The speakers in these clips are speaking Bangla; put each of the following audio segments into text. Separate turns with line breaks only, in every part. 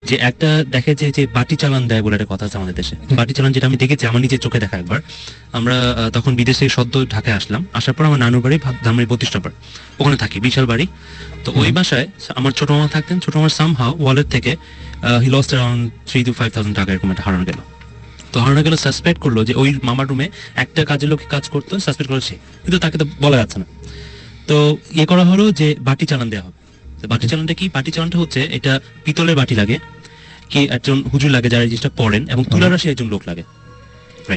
যে একটা দেখে যে বাটি চালান দেয় বলে একটা কথা আছে আমাদের দেশে। বাটি চালান যেটা আমি দেখেছি আমার নিজের চোখে দেখা একবার। আমরা তখন বিদেশে সদ্য ঢাকায় আসলাম, আসার পর আমার নানুর বাড়ি ধামরাই 32 নম্বর, ওখানে থাকি, বিশাল বাড়ি। তো ওই বাসায় আমার ছোট মামা থাকতেন। ছোট মামার সামহাউ ওয়ালেট থেকে হি লস্ট অ্যারাউন্ড 3 to 5,000 টাকা এরকম একটা হারানো গেল। তো হারানো গেল, সাসপেক্ট করলো যে ওই মামার রুমে একটা কাজের লোক কাজ করতো, সাসপেক্ট করেছে, কিন্তু তাকে তো বলা যাচ্ছে না। তো ইয়ে করা হলো যে বাটি চালান দেওয়া হবে। বাটি চালানটা কি? বাটি চালানটা হচ্ছে এটা পিতলের বাটি লাগে, কি একজন হুজুর লাগে যারা এই জিনিসটা পড়েন, এবং তুলারাশি একজন লোক লাগে।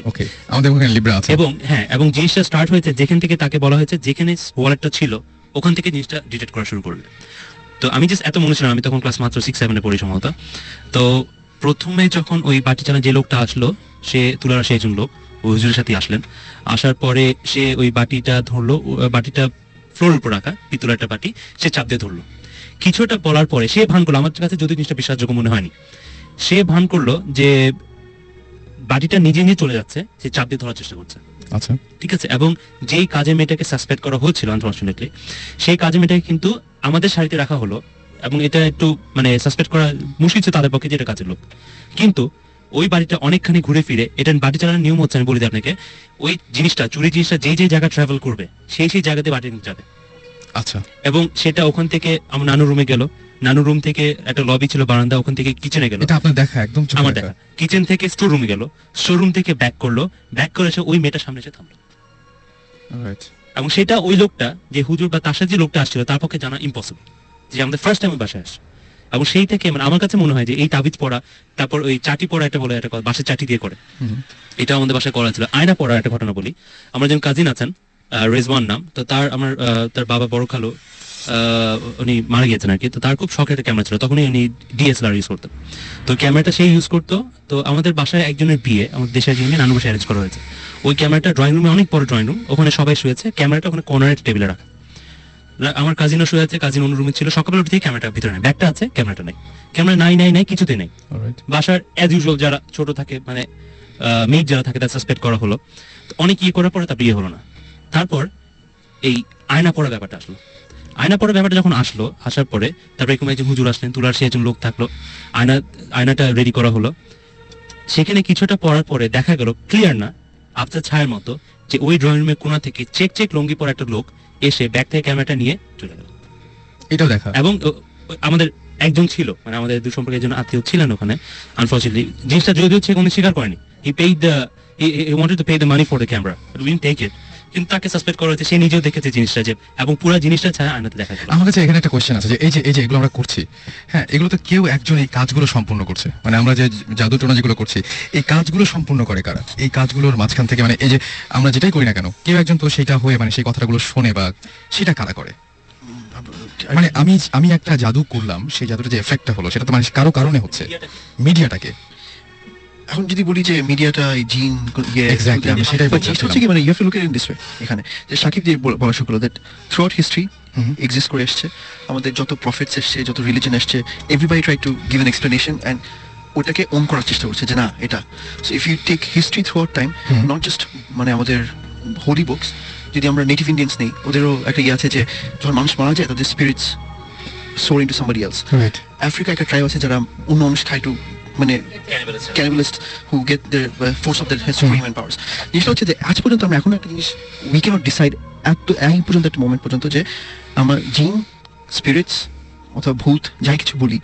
ওকে, আমাদের ওখানে লিব্রা আছে।
এবং হ্যাঁ, এবং জিনিসটা স্টার্ট হয়েছে যেখান থেকে তাকে বলা হয়েছে যেখানে ওয়ালেটটা ছিল ওখান থেকে জিনিসটা ডিটেক্ট করা শুরু করবে। তো আমি জাস্ট এত মনে ছিলাম, আমি তখন ক্লাস মাত্র 6-7 পড়ি সম্ভবত। তো প্রথমে যখন ওই বাটি চালান যে লোকটা আসলো, সে তুলারাশি একজন লোক, ওই হুজুরের সাথে আসলেন। আসার পরে সে ওই বাটিটা ধরলো, বাটিটা ফ্লোরের উপর রাখা পিতলের একটা বাটি, সে চাপ দিয়ে ধরলো। কিছুটা বলার পরে সে ভান করলো, আমার কাছে যদি জিনিসটা বিশ্বাসযোগ্য মনে হয়নি, সে ভান করলো যে বাটিটা নিজে নিজে চলে যাচ্ছে, সে চাপ দিয়ে ধরার চেষ্টা করছে।
আচ্ছা,
ঠিক আছে। এবং যেই কাজের মেয়েটাকে সাসপেক্ট করা হয়েছিল আনফরচুনেটলি, সেই কাজের মেয়েটাকে কিন্তু আমাদের সারিতে রাখা হলো, এবং এটা একটু মানে সাসপেক্ট করা মুশকিল ছিল তাদের পক্ষে, যেটা কাজের লোক। কিন্তু ওই বাড়িটা অনেকখানি ঘুরে ফিরে, এটা বাড়ি চালানোর নিয়ম হচ্ছে, আমি বলি আপনাকে, ওই জিনিসটা, চুরি জিনিসটা যেই যেই জায়গা ট্রাভেল করবে সেই জায়গাতে বাড়ি নিয়ে যাবে।
আচ্ছা।
এবং সেটা ওখান থেকে আমার নানুর রুমে গেল, নানুর রুম থেকে একটা লবি ছিল বারান্দা, ওখান থেকে কিচেনে গেল।
এটা আপনার দেখা? একদম
আমার দেখা। কিচেন থেকে স্টোর রুমে গেল, স্টোর রুম থেকে ব্যাক করলো, ব্যাক করে এসে ওই মেয়েটার সামনে এসে থামলো। এবং সেটা ওই লোকটা যে হুজুর বা তার সাথে যে লোকটা আসছিল তার পক্ষে জানা ইম্পসিবল, যে আমাদের ফার্স্ট টাইম বাসায় আসে। এবং সেই থেকে মানে আমার কাছে মনে হয় যে এই তাবিজ পড়া, তারপর ওই চাটি পড়া, একটা বলে একটা বাসায় চাটি দিয়ে করে, এটা আমাদের বাসায় করা ছিল। আয়না পড়ার একটা ঘটনা বলি। আমার একজন কাজিন আছেন, রেজওয়ান নাম, তো তার বাবা বড় খালু উনি মারা গিয়েছেন আর কি। তো তার খুব শখের একটা ক্যামেরা ছিল, তখনই উনি ডিএসএলআর ইউজ করতেন। তো ক্যামেরাটা সেই ইউজ করতো। তো আমাদের বাসায় একজনের বিয়ে, আমাদের দেশের একজনের নানু বাসায় অ্যারেঞ্জ করা হয়েছে। ওই ক্যামেরাটা ড্রয়িং রুমে, অনেক বড় ড্রয়িং রুম, ওখানে সবাই শুয়েছে, ক্যামেরাটা ওখানে কর্নারের টেবিলে রাখা। আমার কাজিনও শুয়ে আছে, কাজিন অন্য রুমে ছিল। সকালবেলা উঠে ক্যামেরাটা ভিতরে নেই, ব্যাগটা আছে, ক্যামেরাটা নেই। ক্যামেরা নাই কিছুতেই নেই। বাসার অ্যাজ ইউজুয়াল যারা ছোট থাকে, মানে মেয়ে যারা থাকে, তার সাসপেক্ট করা হলো। অনেক ইয়ে করার পরে তার বিয়ে হলো না। তারপর এই আয়না পড়া ব্যাপারটা আসলো। আয়না পড়া ব্যাপারটা যখন আসলো, আসার পরে তারপরে এরকম একজন হুজুর আসলেন, তুলার সে একজন লোক থাকলো, আয়নাটা রেডি করা হলো। সেখানে কিছুটা পড়ার পরে দেখা গেল, ক্লিয়ার না, আবছা ছায়ের মতো, যে ওই ড্রয়িং রুমের কোণা থেকে চেক লঙ্গি পরা একটা লোক এসে ব্যাগ থেকে ক্যামেরাটা নিয়ে চলে গেল।
এটাও দেখা। এবং
আমাদের একজন ছিল, মানে আমাদের দুই সম্পর্কে একজন আত্মীয় ছিলেন ওখানে। আনফরচুনেটলি জিনিসটা যদিও সে কোনো স্বীকার করেনি, he wanted to pay the money for the camera but we didn't take it, কিন্তু তাকে সাসপেক্ট করা হয়েছে, সে নিজেও দেখেছে জিনিসটা, যে এবং পুরো জিনিসটা ছায়া আয়নাতে দেখা গেল।
আমার কাছে এখানে একটা কোশ্চেন আছে, যে এই যে এগুলো আমরা করছি, হ্যাঁ, এগুলো তো কেউ একজন এই কাজগুলো সম্পূর্ণ করছে, মানে আমরা যে জাদু টোনা যেগুলো করছি, এই কাজগুলো সম্পূর্ণ করে কারা? এই কাজগুলোর মাঝখান থেকে, মানে এই যে আমরা যেটাই করি না কেন, কেউ একজন তো সেটা হয়ে মানে সেই কথাগুলো শোনে, বা সেটা কারা করে? মানে আমি একটা জাদু করলাম, সেই জাদুটা যে এফেক্টটা হলো, সেটা তো মানে কারো কারণে হচ্ছে, মিডিয়াটাকে।
এখন যদি বলি যে মিডিয়াটা এই জিন
এক্স্যাক্টলি, আমি সেটাই বলছি।
হচ্ছে কি, মানে you have to look at it this way, এখানে যে সাকিব যে বলা শুরু করলো, দ্যাট থ্রুআউট হিস্ট্রি এক্সিস্ট করে এসছে, আমাদের যত প্রফেটস এসছে, যত রিলিজন এসছে, everybody try to give an explanation and ওটাকে অন করার চেষ্টা করছে যে না এটা। So if you take history throughout time, not just মানে আমাদের হোলি বুকস, যদি আমরা নেটিভ ইন্ডিয়ান্স নেই, ওদেরও একটা ইয়ে আছে যে যখন মানুষ মারা যায় তাদের spirits soar into somebody else. Africa একটা ট্রাইব আছে যারা অন্য মানুষ খায়, টু মানে cannibalist who get the force of the human powers. জিনিসটা হচ্ছে যে আজ পর্যন্ত আমরা এখনো একটা জিনিস উই ক্যানট ডিসাইড এই পর্যন্ত, একটা মোমেন্ট পর্যন্ত, যে আমার জিন, স্পিরিটস অথবা ভূত যাই কিছু বলি,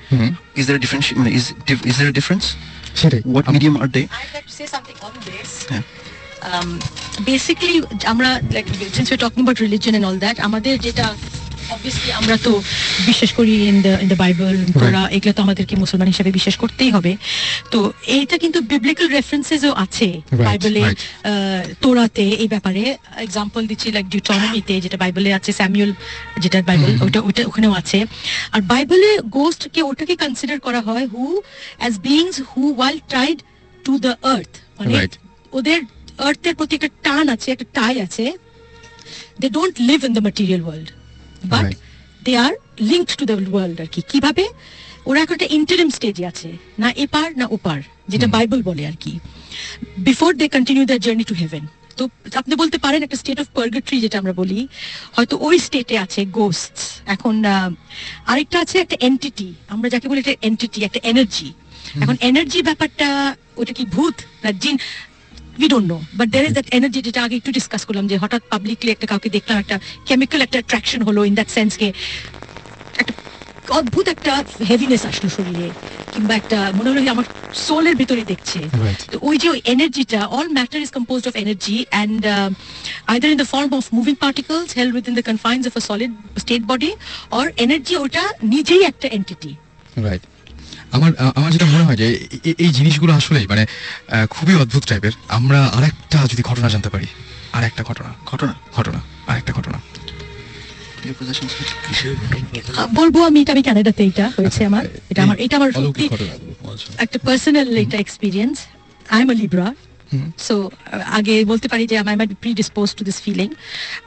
ইজ দেয়ার ডিফারেন্স, মানে ইজ দেয়ার ডিফারেন্স,
সেটাই
what medium are they?
I'd like to say something on this. Basically আমরা like since we're talking about religion and all that, আমাদের যেটা obviously আমরা তো বিশ্বাস করি in the Bible, তোরা এগুলো তো আমাদেরকে মুসলমান হিসেবে বিশ্বাস করতেই হবে। তো এইটা কিন্তু biblical references ও আছে বাইবেলে, তোরাতে এই ব্যাপারে এক্সাম্পল দিচ্ছি, লাইক ডিউটোনমিতে যেটা বাইবেলে আছে, স্যামুয়েল যেটা বাইবেল, ওটা ওখানেও আছে। আর বাইবেলে গোস্টকে ওটাকে কনসিডার করা হয় who as beings who while tied to the earth, মানে ওদের আর্থের প্রতি একটা টান আছে, একটা টাই আছে। They don't live in the material world, but they are linked to the world আর কি। কিভাবে? ওরা একটা ইন্টারিম স্টেজে আছে, না এপার না ওপার, যেটা বাইবেল বলে আর কি, before they continue their journey to heaven. তো আপনি বলতে পারেন একটা স্টেট অফ পার্গেটরি যেটা আমরা বলি, হয়তো ওই স্টেটে আছে গোস্টস। এখন আরেকটা আছে একটা এন্টিটি, আমরা যাকে বলি একটা এন্টিটি, একটা এনার্জি। এখন এনার্জি ব্যাপারটা ওটা কি ভূত না জিন, we don't know, but there is that energy যেটা আগে একটু ডিসকাস করলাম, যে হঠাৎ পাবলিকলি একটা কাউকে দেখলাম, একটা কেমিক্যাল একটা অ্যাট্রাকশন হলো, ইন দ্যাট সেন্স কে একটা অদ্ভুত একটা হেভিনেস আসলো শরীরে, কিংবা একটা মনে হলো যে আমার সোলের ভিতরে দেখছে।
Right.
তো ওই যে ওই এনার্জিটা, all matter is composed of energy, and either in the form of moving particles held within the confines of a solid state body, or energy ওটা নিজেই একটা এন্টিটি।
রাইট। আমার যেটা মনে হয় যে এই জিনিসগুলো আসলেই মানে খুবই অদ্ভুত টাইপের। আমরা আরেকটা যদি ঘটনা জানতে পারি, আরেকটা ঘটনা আরেকটা ঘটনা
Your possessions.
বলবো আমি কানাডাতে এটা হয়েছে আমার, এটা আমার সত্যি
অলৌকিক ঘটনা।
একটা পার্সোনাল এটা experience. I am a Libra, so আগে বলতে পারি যে I might be predisposed to this feeling,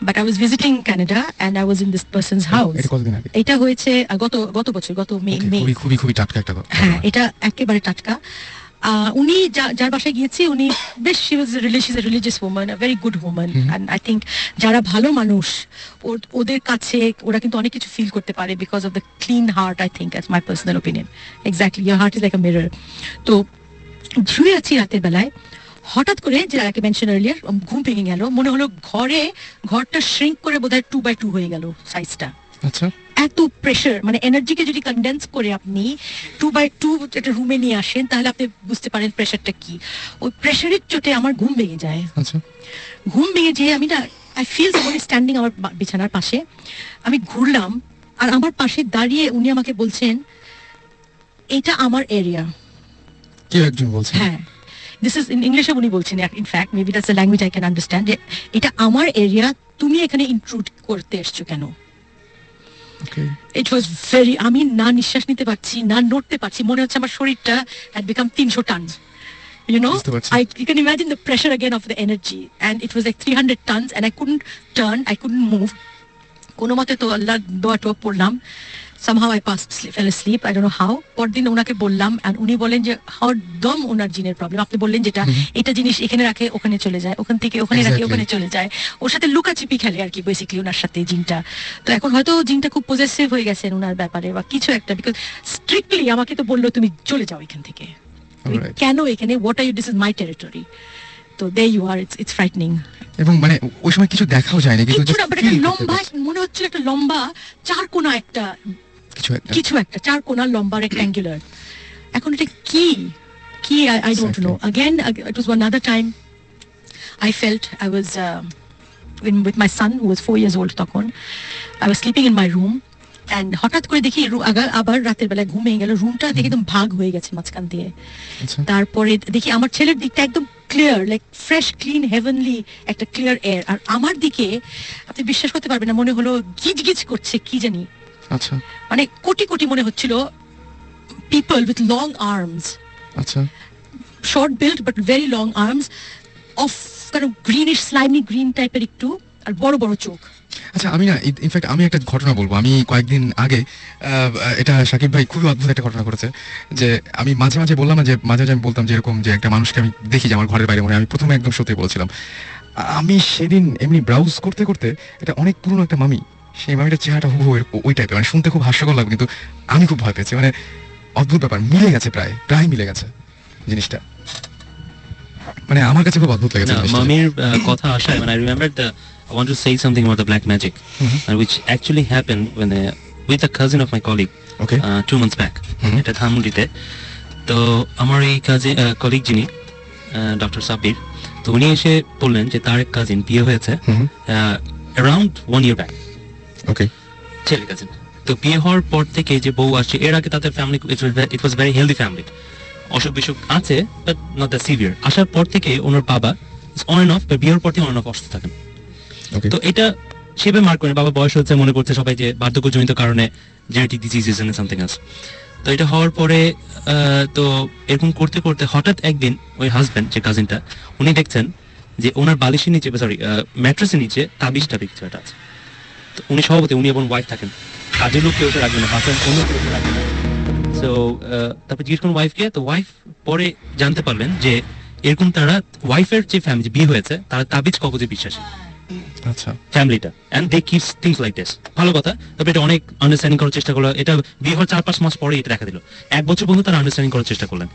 but I was visiting Canada and I was in this person's house.
এটা কতদিন আগে?
এটা হয়েছে গত বছর, গত মে।
খুবই টাটকা একটা ঘটনা।
হ্যাঁ, এটা একেবারে টাটকা। উনি যার বাসায় গিয়েছি, উনি বেশ, she was religious woman, a very good woman, and I think যারা ভালো মানুষ ওদের কাছে ওরা কিন্তু অনেক কিছু ফিল করতে পারে because of the clean heart, I think, that's my personal opinion. Exactly, your heart is like a mirror. তো শুয়ে আছি রাতের বেলায়, হঠাৎ করে যে যাকে মেনশন আর্লিয়ার, ঘুম ভেঙে গেল। মনে হলো ঘরটা শ্রিঙ্ক করে বোধহয় 2x2 হয়ে গেল সাইজটা।
আচ্ছা।
এত প্রেশার, মানে এনার্জিকে যদি কনডেন্স করে আপনি 2x2 একটা রুমে নিয়ে আসেন, তাহলে আপনি বুঝতে পারেন প্রেশারটা কি। ওই প্রেশারের চোটে আমার ঘুম ভেঙে যায়।
আচ্ছা।
ঘুম ভেঙে যেয়ে আমি না, আই ফিল সামওয়ান স্ট্যান্ডিং আমার বিছানার পাশে। আমি ঘুরলাম, আর আমার পাশে দাঁড়িয়ে উনি আমাকে বলছেন, এটা আমার এরিয়া।
কেউ একজন বলছে?
হ্যাঁ, দিস ইজ ইন ইংলিশে উনি বলছেন, in fact maybe that's the language I can understand, যে এটা আমার এরিয়া, তুমি এখানে ইন্ট্রুড করতে এসছো কেন?
ওকে।
ইট ওয়াজ ভেরি, আমি না নিঃশ্বাস নিতে পারছি, না নড়তে পারছি, মনে হচ্ছে আমার শরীরটা had become 300 ton. You know,
বুঝতে পারছি।
you can imagine the pressure again of the energy, and it was like 300 tons, and I couldn't turn, I couldn't move. কোনো মতে তো আল্লাহ দোয়া টোয়া পড়লাম, somehow I fell asleep, I don't know how. পরদিন ওনাকে বললাম, and উনি বলেন যে হরদম ওনার জিনের প্রবলেম। আপনি বললেন যেটা, এটা জিনিস এখানে রাখে ওখানে চলে যায়, ওখান থেকে ওখানে রাখে ওখানে চলে যায়, ওর সাথে লুকাচিপি খেলে আর কি বেসিক্যালি ওনার সাথে জিনটা। তো এখন হয়তো জিনটা খুব পজেসিভ হয়ে গেছেন ওনার ব্যাপারে বা কিছু একটা, বিকজ স্ট্রিক্টলি আমাকে তো বললো তুমি চলে যাও এখান থেকে।
Alright.
কেন এখানে, what are you, this is my territory. তো there you are, it's frightening.
এবং মানে ওই সময় কিছু দেখাও যায়নি, কিন্তু
কিছু
just
না, but একটা
feel করতে
লম্বা,
পারছি।
মনে হচ্ছিল একটা লম্বা চার কোনা একটা কিছু একটা চার কোনা লম্বা রেক্ট্যাঙ্গুলার। এখন এটা কি I don't
Exactly.
know. Again, it was one other time I felt I was with my son who was 4 years old তখন। I was sleeping in my room, and হঠাৎ করে দেখি আবার রাতের বেলায় ঘুম ভেঙে গেল, রুমটা দেখে একদম ভাগ হয়ে গেছে মাঝখান দিয়ে।
আচ্ছা।
তারপরে দেখি আমার ছেলের দিকটা একদম clear, like fresh clean heavenly একটা ক্লিয়ার এয়ার, আর আমার দিকে আপনি বিশ্বাস করতে পারবেন না, মনে হলো গিজ করছে কি জানি,
আচ্ছা।
মানে কোটি মনে হচ্ছিল পিপল উইথ লং আর্মস,
আচ্ছা।
Short build but very long arms, of কারণ গ্রিনিশ স্লাইমি গ্রিন টাইপের একটু, আর বড় বড় চোখ।
আচ্ছা, আমি না ইনফ্যাক্ট আমি একটা ঘটনা বলবো। আমি কয়েকদিন আগে এটা সাকিব ভাই খুবই অদ্ভুত একটা ঘটনা করেছে, যে আমি মাঝে বললাম না, যে মাঝে আমি বলতাম যে এরকম যে একটা মানুষকে আমি দেখি যে আমার ঘরের বাইরে মনে হয়, আমি প্রথমে একদম সত্যি বলছিলাম। আমি সেদিন এমনি ব্রাউজ করতে করতে এটা অনেক পুরনো একটা মামি, সেই মামিটার চেহারাটা হুবহু ওই টাইপের, মানে শুনতে খুব হাস্যকর লাগবে, কিন্তু আমি খুব ভয় পেয়েছি। মানে অদ্ভুত ব্যাপার, মিলে গেছে, প্রায় মিলে গেছে জিনিসটা। মানে আমার কাছে খুব অদ্ভুত লেগেছে
না,
জিনিসটা।
মামির কথা আসায়, মানে I remembered I want to say something about the black magic, which actually happened when with a cousin of my colleague,
okay.
2 months back. এটা ধানমন্ডিতে। তো আমার এই কলিগ যিনি ডক্টর সাব্বির, তো উনি এসে বললেন যে তার এক কাজিন বিয়ে হয়েছে অ্যারাউন্ড 1 year back,
ওকে।
ছেলে কাজিন। তো বিয়ে হওয়ার পর থেকে যে বউ আসছে, এর আগে তাদের family, it was very healthy family, অসুখ বিসুখ আছে বাট নট দ্য সিভিয়ার। আসার পর থেকে ওনার বাবা অন এন্ড অফ, বিয়ের পর থেকে অন এন্ড অফ অসুস্থ থাকেন। তো এটা সেভাবে মার্ক করে, বাবা বয়স হচ্ছে, মনে করছে সবাই যে বার্ধক্যজনিত কারণে genetic diseases and something else. তো এটা হওয়ার পরে তো এরকম করতে করতে হঠাৎ একদিন ওই হাজবেন্ড, যে কাজিনটা, উনি দেখছেন যে ওনার বালিশের নিচে, সরি ম্যাট্রেসের নিচে তাবিজ কিছু একটা আছে। তো উনি সভাপতি, উনি এবং ওয়াইফ থাকেন, কাজের লোক কেউ এসে রাখবেন না, বাসার অন্য কেউ এসে রাখবেন না। সো তারপর জিজ্ঞেস করুন ওয়াইফকে, তো ওয়াইফ পরে জানতে পারলেন যে এরকম তারা ওয়াইফের যে ফ্যামিলি বিয়ে হয়েছে তারা তাবিজ কবজে বিশ্বাসী
আচ্ছা
ফ্যামিলিটা, and they keeps things like this. ভালো কথা, তবে এটা অনেক আন্ডারস্ট্যান্ডিং করার চেষ্টা করলো। এটা বিয়ে হওয়ার 4-5 মাস পরে এটা দেখা দিল, 1 বছর পর্যন্ত তারা আন্ডারস্ট্যান্ডিং করার চেষ্টা করলেন।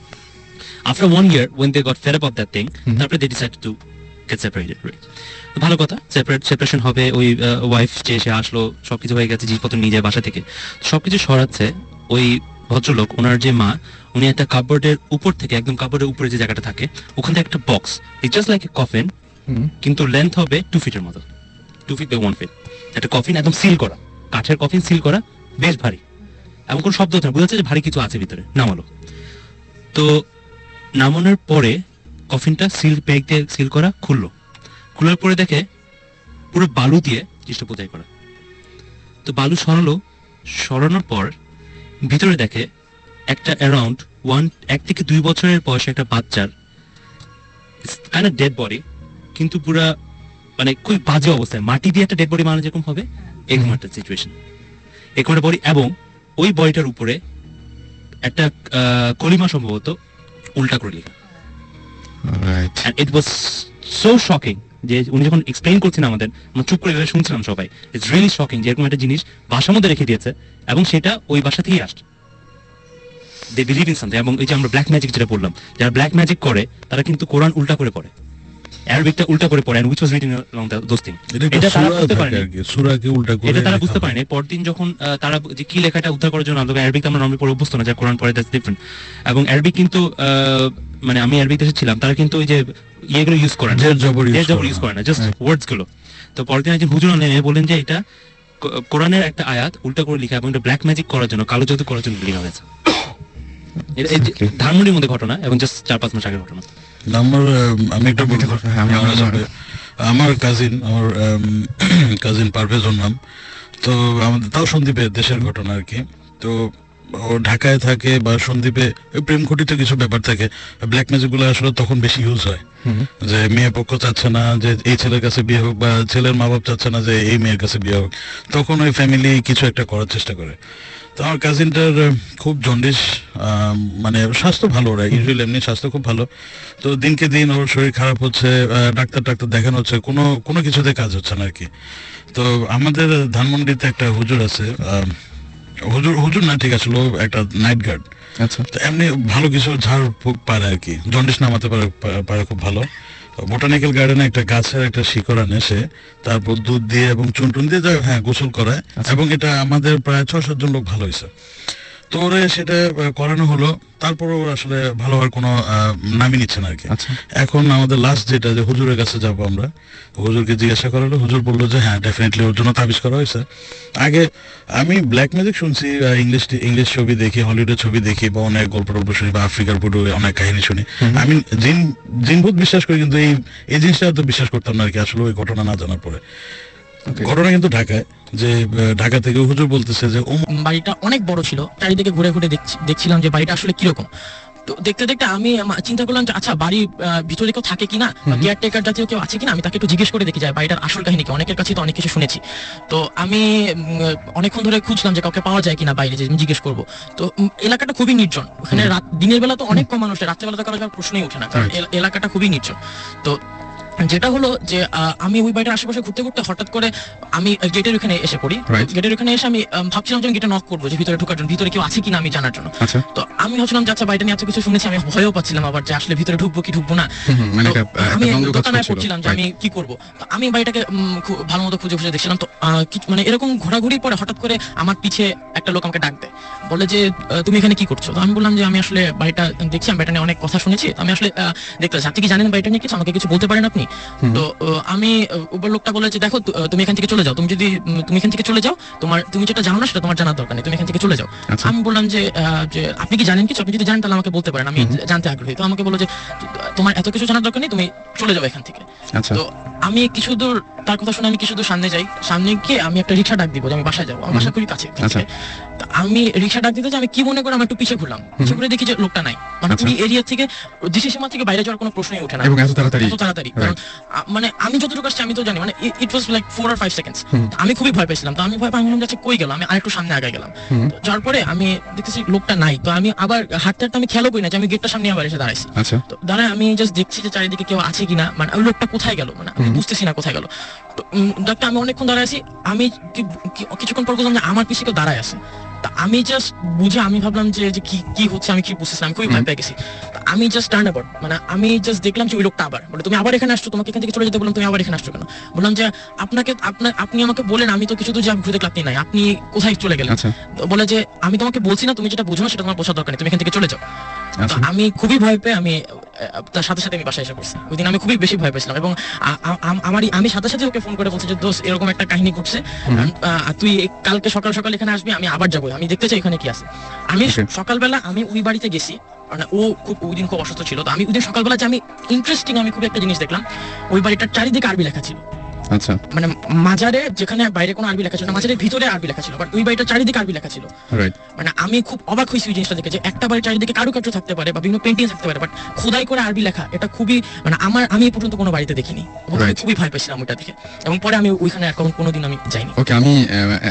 After 1 year when they got fed up of that thing, তারপরে they decided to get separated, right? তো ভালো কথা, সেপারেশন হবে। ওই ওয়াইফ যে এসে আসলো, সবকিছু হয়ে গেছে, জিনিসপত্র নিয়ে যায় বাসা থেকে, সবকিছু সরাচ্ছে। ওই ভদ্রলোক, ওনার যে মা, উনি একটা কাপবোর্ডের উপর থেকে, একদম কাপবোর্ডের উপরে যে জায়গাটা থাকে, ওখান থেকে একটা box, it just like a coffin, কিন্তু লেন্থ হবে 2 ফিটের মতো, 2 ফিট বাই 1 ফিট। একটা কফিন একদম সিল করা, কাঠের কফিন সিল করা, বেশ ভারী, এমন কোনো শব্দ হচ্ছে না, বোঝা যাচ্ছে যে ভারী কিছু আছে ভিতরে। নামালো, তো নামানোর পরে কফিনটা সিল পেগ দিয়ে সিল করা, খোলার পরে দেখে পুরো বালু দিয়ে জিনিসটা বোঝাই করা। তো বালু সরানোর পর ভিতরে দেখে একটা অ্যারাউন্ড 1 থেকে 2 বছরের বয়সে একটা বাচ্চার কাইন্ড অফ ডেড বডি, কিন্তু পুরা মানে খুব বাজে অবস্থায়, মাটি দিয়ে একটা ডেড বডি বানানো যেরকম হবে এরকম একটা সিচুয়েশন, এরকম একটা বডি। এবং ওই বডিটার উপরে একটা কলিমা সম্ভবত উল্টা করে লেখা।
Right
And it was so shocking যে উনি যখন এক্সপ্লেইন করছেন আমাদের, আমরা চুপ করে এভাবে শুনছিলাম সবাই। ইটস রিয়েলি শকিং যে এরকম একটা জিনিস বাসার মধ্যে রেখে দিয়েছে, এবং সেটা ওই বাসা থেকেই আসছে। They believe in something. এবং এই যে আমরা ব্ল্যাক ম্যাজিক যেটা বললাম, যারা ব্ল্যাক ম্যাজিক করে তারা কিন্তু কোরআন উল্টা করে পড়ে, অ্যারাবিকটা উল্টা করে পড়ে, and which was written along those things. এটা তারা বুঝতে পারেনি,
সূরাকে উল্টা করে
এটা তারা বুঝতে পারেনি। পরদিন যখন তারা যে কি লেখাটা উদ্ধার করার জন্য, অ্যারাবিক আমরা নরমালি পড়ে অভ্যস্ত না, যা কোরআন পড়ে দ্যাটস ডিফারেন্ট। এবং অ্যারাবিক কিন্তু মানে আমি অ্যারাবিক দেশে ছিলাম, তারা কিন্তু ওই যে ইয়েগুলো ইউজ করে না,
জের জবর
ইউজ করে না, জাস্ট ওয়ার্ডস গুলো। তো পরদিন একজন হুজুর নেমে বলেন যে এটা কোরআনের একটা আয়াত উল্টা করে লেখা, এবং এটা ব্ল্যাক ম্যাজিক করার জন্য, কালো জাদু করার জন্য লেখা হয়েছে। এটা এই যে ধানমন্ডির মধ্যে ঘটনা, এবং জাস্ট 4-5 মাস আগের ঘটনা।
আমি একটা বলতে আমার কাজিন পারভেজর নাম, তো আমাদের তাও সন্দীপে দেশের ঘটনা আর কি। তো ও ঢাকায় থাকে বা সন্দীপে প্রেম ঘটিত কিছু ব্যাপার থাকে। ব্ল্যাক ম্যাজিক গুলো আসলে তখন বেশি ইউজ হয়, যে মেয়ে পক্ষ চাচ্ছে না যে এই ছেলের কাছে বিয়ে হোক, বা ছেলের মা বাপ চাচ্ছে না যে এই মেয়ের কাছে বিয়ে হোক, তখন ওই ফ্যামিলি কিছু একটা করার চেষ্টা করে। তো আমার কাজিনটার খুব জন্ডিস, মানে স্বাস্থ্য ভালো, ওরা ইউজুয়ালি এমনি স্বাস্থ্য খুব ভালো। তো দিনকে দিন ওর শরীর খারাপ হচ্ছে, ডাক্তার দেখানো হচ্ছে, কোনো কিছুতে কাজ হচ্ছে না আর কি। তো আমাদের ধানমন্ডিতে একটা হুজুর আছে, হুজুর না ঠিক আছে, একটা নাইট গার্ড।
আচ্ছা
তো এমনি ভালো কিছু ঝাড় ফুঁক পারে আর কি, জন্ডিস নামাতে পারে খুব ভালো। বোটানিক্যাল গার্ডেনে একটা গাছের একটা শিকড় আনে সে, তারপর দুধ দিয়ে এবং চুনটুন দিয়ে গোসল করায়, এবং এটা আমাদের প্রায় 6-7 জন লোক ভালো হয়েছে। তো ওরে সেটা করানো হলো, তারপর ওর আসলে ভালো হওয়ার কোনো নামই নিচ্ছে না আর কি।
আচ্ছা
এখন আমাদের লাস্ট যেটা, যে হুজুরের কাছে যাবো আমরা, হুজুরকে জিজ্ঞাসা করালো, হুজুর বললো যে হ্যাঁ ডেফিনেটলি ওর জন্য তাবিজ করা হয়েছে। আগে আমি ব্ল্যাক ম্যাজিক শুনছি, ইংলিশ ছবি দেখি, হলিউডের ছবি দেখি, বা অনেক গল্প শুনি, বা আফ্রিকার পুরো অনেক কাহিনী শুনি। আমি জিনভূত বিশ্বাস করি, কিন্তু এই জিনিসটা তো বিশ্বাস করতাম না আর কি, আসলে ওই ঘটনা না জানার পরে। ঘটনা কিন্তু ঢাকায়, যে ঢাকা থেকে হুজুর বলতেছে যে
বাড়িটা অনেক বড় ছিল, চারিদিকে ঘুরে ঘুরে দেখছিলাম যে বাড়িটা আসলে কিরকম। তো দেখতে দেখতে আমি চিন্তা করলাম যে আচ্ছা বাড়ির ভিতরে কেউ থাকে কিনা, কেয়ারটেকার জাতীয় কেউ আছে কিনা, আমি তাকে একটু জিজ্ঞেস করে দেখি যায় বাড়িটার আসল কাহিনী কি। অনেকের কাছে তো অনেক কিছু শুনেছি, তো আমি অনেকক্ষণ ধরে খুঁজলাম যে কাউকে পাওয়া যায় কিনা বাইরে, যে আমি জিজ্ঞেস করবো। তো এলাকাটা খুবই নির্জন, ওখানে দিনের বেলা তো অনেক কম মানুষ, রাত্রেবেলা তো কারো প্রশ্নই ওঠে না, কারণ এলাকাটা খুবই নির্জন। তো যেটা হলো যে আমি ওই বাড়িটার আশেপাশে ঘুরতে ঘুরতে হঠাৎ করে আমি গেটের ওখানে এসে পড়ি। গেটের ওখানে এসে আমি ভাবছিলাম যে গেটে নক করবো, যে ভিতরে ঢোকার জন্য, ভিতরে কেউ আছে কিনা আমি জানার জন্য। তো আমি ভাবছিলাম যে আচ্ছা বাড়িটা নিয়ে এত কিছু শুনেছি, আমি ভয়ও পাচ্ছিলাম আবার যে আসলে ভিতরে ঢুকবো কি ঢুকবো না। আমি দোকানে পড়ছিলাম যে আমি কি করবো। তো আমি বাড়িটাকে ভালো মতো খুঁজে খুঁজে দেখছিলাম। তো মানে এরকম ঘোরাঘুরি পরে হঠাৎ করে আমার পিছে একটা লোক আমাকে ডাক দেয়, বলে যে তুমি এখানে কি করছো। তো আমি বললাম যে আমি আসলে বাড়িটা দেখছি, আমি বাড়িটা নিয়ে অনেক কথা শুনেছি, আমি আসলে দেখতে চাচ্ছি, আপনি কি জানেন বাড়িটা নিয়ে কিছু, আমাকে কিছু বলতে পারেন আপনি। তো আমি উপর লোকটা বলে যে দেখো তুমি এখান থেকে চলে যাও, তুমি এখান থেকে চলে যাও, তুমি যেটা জানো না সেটা তোমার জানার দরকার নেই, তুমি এখান থেকে চলে যাও। আমি বললাম যে আপনি কি জানেন কিছু, আপনি যদি জানেন তাহলে আমাকে বলতে পারেন, আমি জানতে আগ্রহী। তো আমাকে বলো যে তোমার এত কিছু জানার দরকার নেই, তুমি চলে যাও এখান থেকে। তো আমি কিছু দূর তার কথা শুনে আমি কি শুধু সামনে যাই, সামনে গিয়ে আমি একটা রিক্সা ডাক দিব যে আমি বাসায় যাবো, আমার বাসা খুবই কাছে
আচ্ছা।
তো আমি রিক্সা ডাক দিতে যে আমি কি মনে করে আমি একটু পিছিয়ে ঘুরলাম, পিছিয়ে ঘুরে দেখি যে লোকটা নাই, মানে
আচ্ছা।
ওই এরিয়া থেকে দেশের সীমা থেকে বাইরে যাওয়ার কোনো প্রশ্নই ওঠে না
এবং এত তাড়াতাড়ি
এত তাড়াতাড়ি। কারণ মানে আমি যতটুকু আসছি আমি তো জানি, মানে ইট ওয়াজ লাইক 4 or 5 seconds। আমি খুবই ভয় পেয়েছিলাম, তো আমি ভয় পাই, আমি বললাম যাচ্ছে কই গেল, আমি আরেকটু সামনে আগে গেলাম। তো যার পরে আমি দেখতেছি লোকটা নাই, তো আমি আবার হাঁটতে হাঁটতে আমি খেয়ালও করি না যে আমি গেটটার সামনে আবার এসে দাঁড়াইছি।
আচ্ছা
তো দাঁড়ায় আমি জাস্ট দেখছি যে চারিদিকে কেউ আছে কিনা, মানে ওই লোকটা কোথায় গেল, মানে আমি বুঝতেছি না কোথায় গেল। তো ডাক্তার আমি অনেকক্ষণ দাঁড়ায় আছি, আমি কিছুক্ষণ পর বুঝলাম যে আমার পিছিয়ে কেউ দাঁড়ায় আছে। তা আমি জাস্ট বুঝে আমি ভাবলাম যে যে কি কি হচ্ছে, আমি কি বুঝতেছিলাম, আমি খুবই ভয় পেয়ে গেছি। তো আমি জাস্ট টার্ন অ্যাবাউট, মানে আমি জাস্ট দেখলাম যে ওই লোকটা আবার বলে তুমি আবার এখানে আসছো, তোমাকে এখান থেকে চলে যেতে বললাম, তুমি আবার এখানে আসছো কেন? বললাম যে আপনি আমাকে বলেন, আমি তো কিছু তো যা ঘুরে দেখলাম আপনি নাই, আপনি কোথায় চলে গেলেন?
আচ্ছা
তো বলে যে আমি তোমাকে বলছি না, তুমি যেটা বুঝো না সেটা তোমার বোঝার দরকার নেই, তুমি এখান থেকে চলে যাও। তো
আচ্ছা
আমি খুবই ভয় পেয়ে আমি তার সাথে সাথে আমি বাসায় এসে পড়ছি। ওই দিন আমি খুবই বেশি ভয় পেয়েছিলাম, এবং আমি সাথে সাথে ওকে ফোন করে বলছি যে দোস্ত এরকম একটা কাহিনী ঘটছে, তুই কালকে সকাল সকাল এখানে আসবি, আমি আবার যাবো, আমি দেখতে চাই এখানে কি আছে। আমি
Okay.
সকালবেলা আমি ওই বাড়িতে গেছি, মানে ও খুব ওই দিন খুব অসুস্থ ছিল, তো আমি ওই দিন সকালবেলা যে আমি ইন্টারেস্টিং আমি খুব একটা জিনিস দেখলাম, ওই বাড়িটার চারিদিকে আরবি লেখা ছিল।
আচ্ছা
মানে মাজারে যেখানে বাইরে কোনো আরবি লেখা ছিল না, মাজারের ভিতরে আরবি লেখা ছিল, বাট ওই বাড়িটার চারিদিকে আরবি লেখা ছিল।
রাইট
মানে আমি খুব অবাক হয়েছি ওই জিনিসটা দেখে, যে একটা বাড়ির চারিদিকে কারুকার্য থাকতে পারে বা বিভিন্ন পেন্টিং থাকতে পারে, বাট খোদাই করে আরবি লেখা, এটা খুবই মানে আমি এই পর্যন্ত কোনো বাড়িতে দেখিনি, এবং আমি
Right.
খুবই ভয় পেয়েছিলাম ওটা দেখে, এবং পরে আমি ওইখানে আর কোনোদিন আমি যাইনি।
ওকে আমি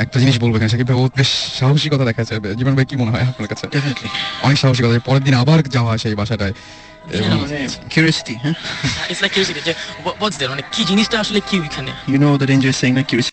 একটা জিনিস বলবো এখানে, সাকিব ভাই ও বেশ সাহসিকতা দেখাচ্ছে। জীবন ভাই কি মনে হয় আপনার কাছে?
ডেফিনেটলি
অনেক সাহসিকতা, পরের দিন আবার যাওয়া সেই বাসাটায়। এবং
মানে কিউরিয়াসিটি, হ্যাঁ,
ইটস লাইক কিউরিওসিটি যে what's there, মানে কি জিনিসটা আসলে কি ওইখানে।
you know the danger is saying like curiosity